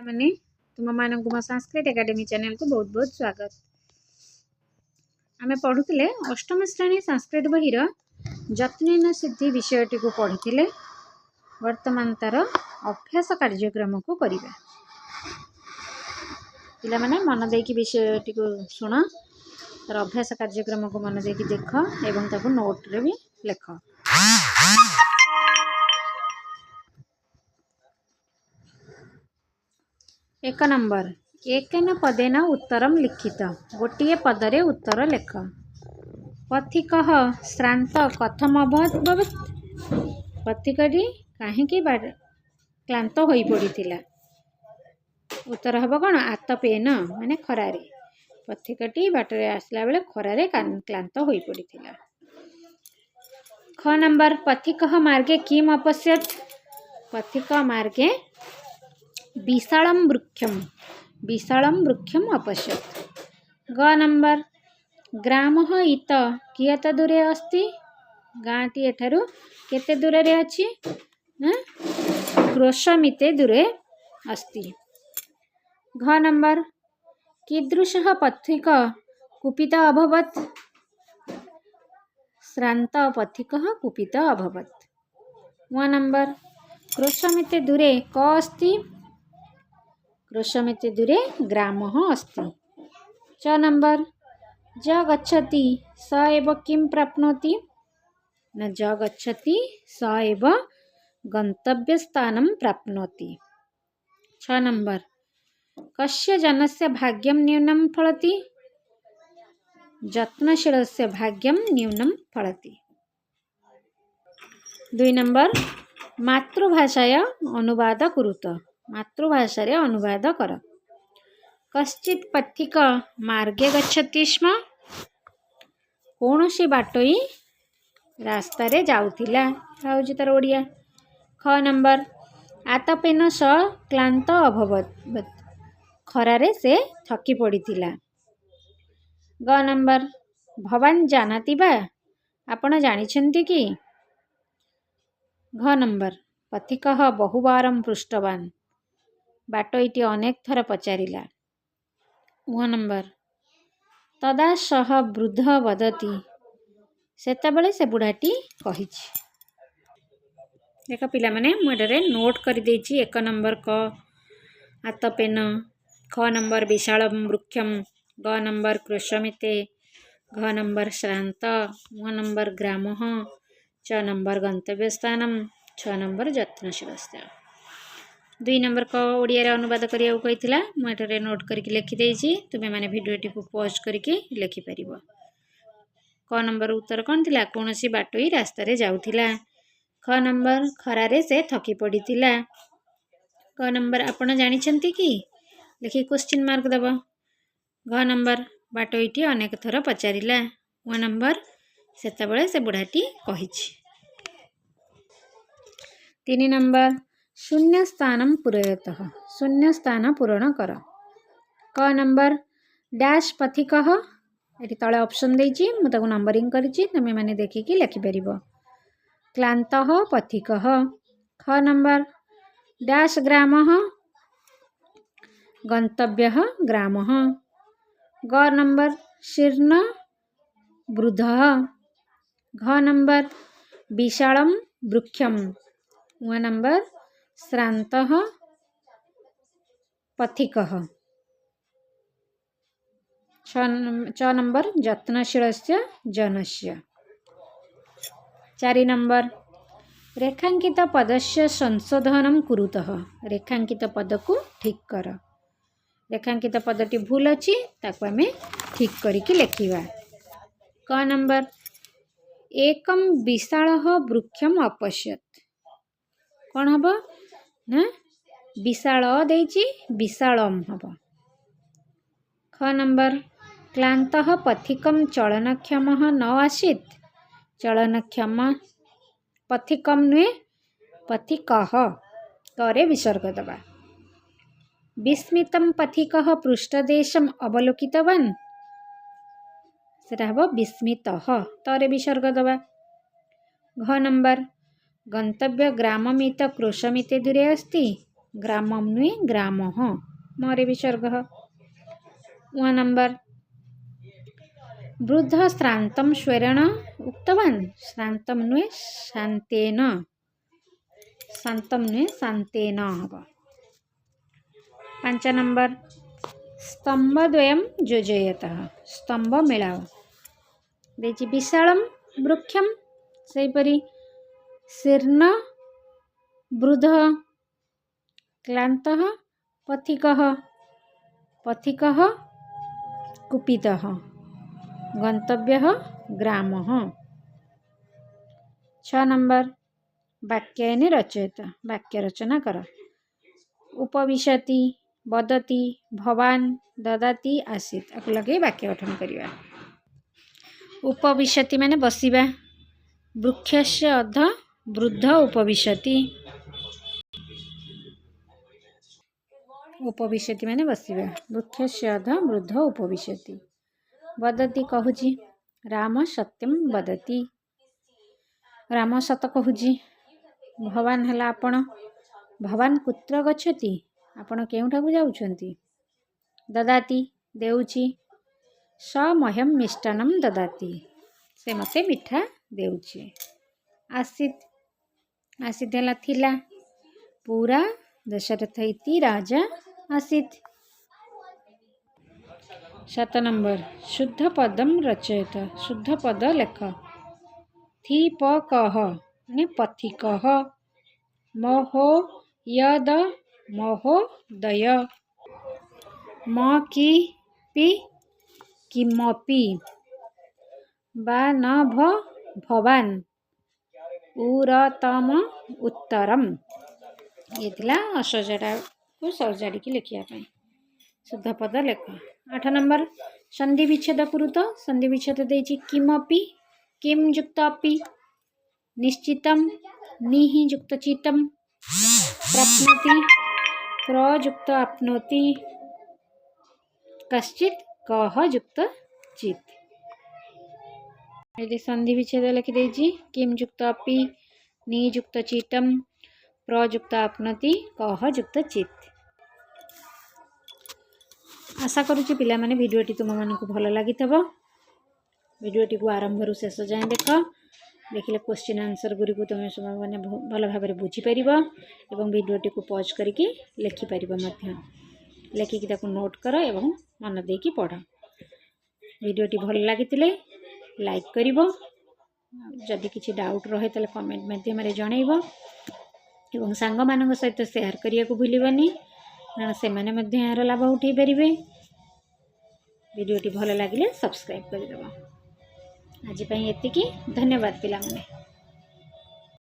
मैंने तुम मानक मो संस्कृत एकेडमी चैनल को बहुत बहुत स्वागत। आमे पढ़ुले अष्टम श्रेणी संस्कृत बहिर जत्न सिद्धि विषयटी को पढ़ी वर्तमान तार अभ्यास कार्यक्रम को करिबा। पिला माने मन देकी विषयटी को सुन, तार अभ्यास कार्यक्रम को मन देकी देख एवं ताको नोट रे भी लेख। एक नंबर एकेन पदेन उत्तरम लिखित। गोटे पदरे उत्तर लेख। पथिकः श्रांत कथम अभवत्। पथिकटी काहींकि क्लांत होई पड़िथिला। उत्तर हब कौन आतपेन माने खरारे। पथिकटी बाटरे आसला बेले खरारे क्लांत होई पड़िथिला। ख नंबर पथिकः मार्गे किम अपश्यत्। पथिक मार्गे विशालम वृक्षम अपश्यत्। ग नंबर ग्रामः इत कियत दूरे अस्ति। गाँटी एठारु केते दूर रे अछि। क्रोशमिते दूरे अस्ति। घ नंबर कीदृशः पथिक कुपित अभवत्। श्रांत पथिकः कुपित अभवत्। व नंबर क्रोशमिते दूरे क अस्ति। क्रोशमिते दूरे ग्रामः अस्ति। च नंबर ज गच्छति स एव किं प्राप्नोति। न ज गच्छति स एव गन्तव्यस्थानं प्राप्नोति। छ नंबर कस्य जनस्य भाग्यं न्यूनं फलति। यत्नशीलस्य भाग्यं न्यूनं फलति। 2 नंबर मातृभाषाय अनुवाद कुरुत। मातृभाषा रे अनुवाद कर। कश्चित् पथिक मार्गे गच्छति स्म। कौनसी बाटोई रास्ता रे जाउथिला। राउजी तार ओडिया। ख नंबर आतपेन स क्लांत अभवत्। खरारे से थकी पड़िथिला। ग नंबर भवान जानाति बा। आपण जानिछन्ति कि। घ नंबर पथिकः बहुवारं पृष्टवान्। बाटोईटी अनेक थर पचारिला। व नंबर तदा सह वृद्ध वदति। सेतबेले से बुढ़ाटी कहिछि। देख पिला माने मुडरे नोट कर देछि। 1 नंबर क आतपेन, ख नंबर विशालम वृक्षम, ग नंबर क्रोशमिते, घ नंबर श्रांत, व नंबर ग्रामः, च नंबर गंतव्यस्थानम, छ नंबर यत्नशीलस्य। 2 नंबर को ओडिया रे अनुवाद करिया कहिथिला। मु एठारे नोट करके लिखि देछि। तुमे माने वीडियोटी को पॉज करके लिखि परिबो। क नंबर उत्तर कोन थिला। कोनोसी बाटोई रास्ता रे जाउथिला। ख नंबर खरारे से थकी पड़िथिला। क नंबर आपण जानिछन्ति कि लिखि क्वेश्चन मार्क दबो। घ नंबर बाटोईटी अनेक थर पचारिला। व नंबर सेतबेले से बुढ़ाटी कहिछि। 3 नंबर शून्य स्थानम पूरयतः। शून्य स्थान पूरण कर। क नंबर डैश पथिकः। एटी तळे ऑप्शन देछि। मु ताको नंबरिंग करिछि। तमे माने देखिकि लिखि परिबो। क्लांतः पथिकः। ख नंबर डैश ग्रामः। गंतव्यः ग्रामः। ग नंबर शीर्ण वृद्धः। घ नंबर विशालम वृक्षम। व नंबर श्रांतः पथिकः। च नंबर यत्नशीलस्य जनस्य। 4 नंबर रेखांकित पदस्य संशोधनम कुरुतः। रेखांकित पद को ठीक कर। रेखांकित पदटी भूल अछि ताको हमें ठीक करिकि लिखिबा। क नंबर एकम विशालः वृक्षम अपश्यत्। कौन हब ना विशाल देछि विशालम हब। ख नंबर क्लांतः पथिकम चलनक्षमः न आसीत्। चलनक्षम पथिकम नुहे पथिकः करे विसर्ग दबा। विस्मितम पथिकः पृष्ठदेशम अवलोकितवान्। सेटा हब विस्मितः तरे विसर्ग दबा। घ नंबर गंतव्य ग्राममित क्रोशमिते दूरे अस्ति। ग्रामं नुए ग्रामः मरे विसर्गः। 1 नंबर वृद्ध श्रान्तं स्वेरेण उक्तवान् श्रान्तं नुए शान्तेन शान्तं नुए शान्तेन हब। 5 नंबर स्तम्भद्वयं योजयतः स्तम्भ मेलाव देछि विशालं वृक्षं सेहिपरि शीर्ण वृद्धः क्लान्तः पथिकः पथिकः कुपितः गन्तव्यः ग्रामः। 6 नंबर वाक्यानि रचयत वाक्य रचना कर। उपविशति वदति भवान् ददाति आसीत् आपको लगे वाक्य गठन करिवा। उपविशति माने बसिबा वृक्षस्य अध वृद्ध उपविशति उपविशति माने बसिबा वृक्षस्य अध वृद्ध उपविशति। वदति कहूची राम सत्यम वदति राम सत कहूची। भवान हला आपण भवान कुत्र गच्छति आपण केउठाकु जाउछंती। ददाति देउची स मह्यम मिष्टान्नं ददाति से मते मिठा देउची। आसीत् आसीत् हला थिला पूरा दशरथ इति राजा आसीत्। 7 नंबर शुद्ध पदम रचयत शुद्ध पद लेख। थीपकः ने पथिकः महो यद महोदय म कि पि किमपि बा न भ भवान् उरतम उत्तरम। ये थिला असजड़ा को सजाड़ी की लिखिया पाई शुद्ध पद लेख। 8 नंबर संधि विच्छेद कुरुत संधि विच्छेद देछि किमपि किम युक्त अपि निश्चितम निहि युक्त चितम प्राप्नोति प्रयुक्त आपनोति कश्चित् कह युक्त चित। ये संधि विच्छेद लिखि देछि किम युक्त अपि नि युक्त चितम प्रयुक्त आपनोति कह युक्त चित। आशा करुच्ची पिला माने भिडियोटी तुम मानक भल लगी भिडियोटी को आरंभ रु शेष जाए देख देखिले क्वेश्चन आंसर गुरी को तुम सब मैंने भल भाव में बुझीपर और भिडियोटी को पॉज करके लिखिपर लिखिकी नोट कर एवं मन देकी पढ़। भिडियोटी भल लगी लाइक कर जदि किसी डाउट रहे तो कमेंट माध्यम जनइब एवं सांग मान सहित शेयर करने को भूलनी कारण से यार लाभ उठे पारे। भिडियोटी भल लगे सब्सक्राइब करदेव। आज एतिकी धन्यवाद पिला माने।